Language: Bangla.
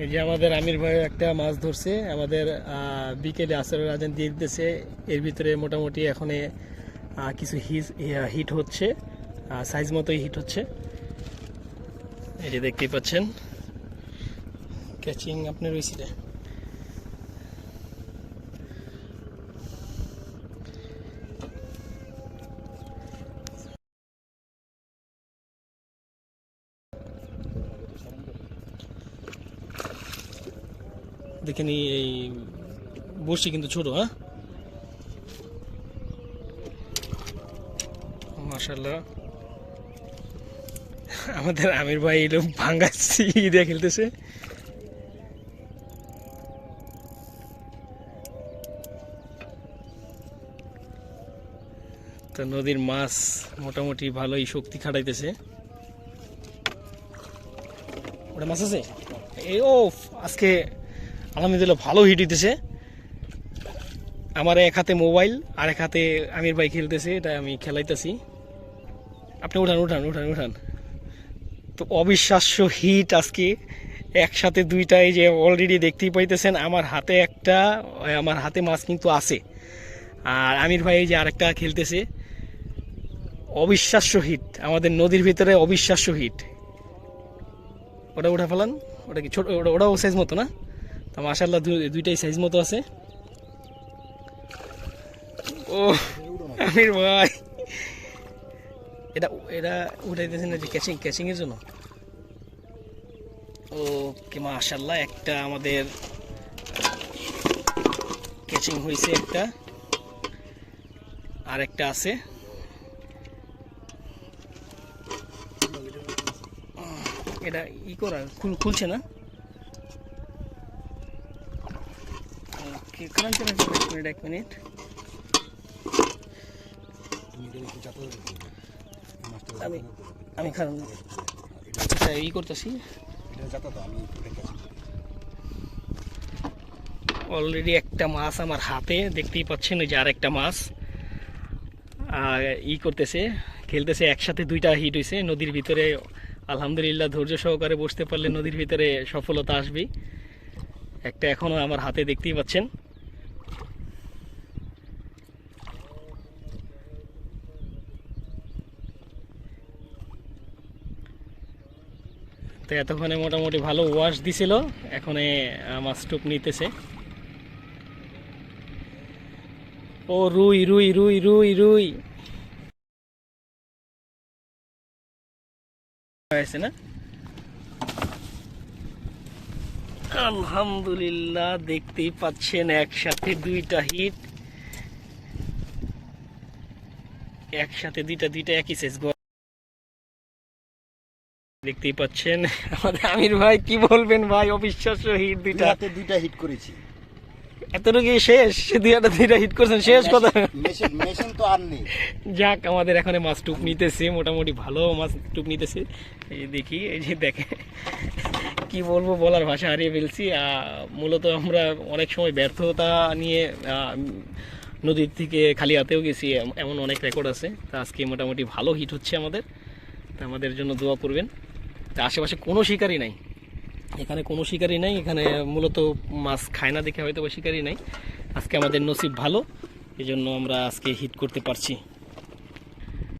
এই যে আমাদের আমির ভাই একটা মাছ ধরছে, আমাদের বিকেলে আসরের আজান দিয়ে দিতেছে। এর ভিতরে মোটামুটি এখন কিছু হিট হচ্ছে, সাইজ মতোই হিট হচ্ছে। এই যে দেখতেই পাচ্ছেন ক্যাচিং আপনার রয়েছে। দেখে নি এই বড়শি কিন্তু ছোট। হ্যাঁ, মাশাআল্লাহ। আমাদের আমির ভাই এলো ভাঙ্গাচ্ছি দিয়ে খেলতেছে। তো নদীর মাছ মোটামুটি ভালোই শক্তি খাটাইতেছে। ওটা মাছ আছে এই ও আজকে আলহামদুলিল্লাহ ভালো হিট হইতেছে। আমার এক হাতে মোবাইল আর এক হাতে আমির ভাই খেলতেছে, এটা আমি খেলাইতেছি। আপনি উঠান উঠান উঠান উঠান। তো অবিশ্বাস্য হিট আজকে একসাথে দুইটা। এই যে অলরেডি দেখতেই পাইতেছেন আমার হাতে একটা, আমার হাতে মাছ কিন্তু আছে, আর আমির ভাই এই যে আরেকটা খেলতেছে। অবিশ্বাস্য হিট আমাদের নদীর ভিতরে, অবিশ্বাস্য হিট। ওটা উঠা ফেলান। ওটা কি ছোট? ওটাও সাইজ মতো না? তো মাশাআল্লাহ দুইটাই সাইজ মতো আছে। ও আমির ভাই এটা এটা উঠাইতেছেন না যে ক্যাচিং এর জন্য। ও কি মাশাআল্লাহ, একটা আমাদের ক্যাচিং হয়েছে, একটা আর একটা আছে। এটা ই করা খুলছে না। এক মিনিট আমি খারাপ ই করতেছি। অলরেডি একটা মাছ আমার হাতে দেখতেই পাচ্ছেন, ওই যে আর একটা মাছ ই করতেছে, খেলতেছে। একসাথে দুইটা হিট হয়েছে নদীর ভিতরে। আলহামদুলিল্লাহ, ধৈর্য সহকারে বসতে পারলে নদীর ভিতরে সফলতা আসবেই। একটা এখনো আমার হাতে দেখতেই পাচ্ছেন। তো এতক্ষণে মোটামুটি ভালো ওয়াশ দিছিল, এখন মাছ টুপ নিতেছে। ও রুই রুই রুই রুই রুই হয়েছে না? আলহামদুলিল্লাহ, দেখতেই পাচ্ছেন একসাথে দুইটা হিট, একসাথে দুইটা একই সাইজ। দেখতেই পাচ্ছেন আমাদের আমির ভাই, কি বলবেন ভাই, অবিশ্বাস্য হিট। দুইটা হিট করেছি। এতটুকু শেষ? দুইটা হিট করছেন, শেষ কথা। মেশিন তো আর নেই। যাক, আমাদের এখানে মাছ টুপ নিতেছে, মোটামুটি ভালো মাছ টুপ নিতেছে। এই দেখি, এই যে দেখে কি বলবো, বলার ভাষা হারিয়ে ফেলছি। মূলত আমরা অনেক সময় ব্যর্থতা নিয়ে নদীর থেকে খালি হাতেও গেছি, এমন অনেক রেকর্ড আছে। তা আজকে মোটামুটি ভালো হিট হচ্ছে আমাদের। তা আমাদের জন্য দোয়া করবেন। তা আশেপাশে কোনো শিকারই নাই, এখানে কোনো শিকারই নাই। এখানে মূলত মাছ খায় না দেখে হয়তো বা শিকারই নাই। আজকে আমাদের নসিব ভালো, এই জন্য আমরা আজকে হিট করতে পারছি।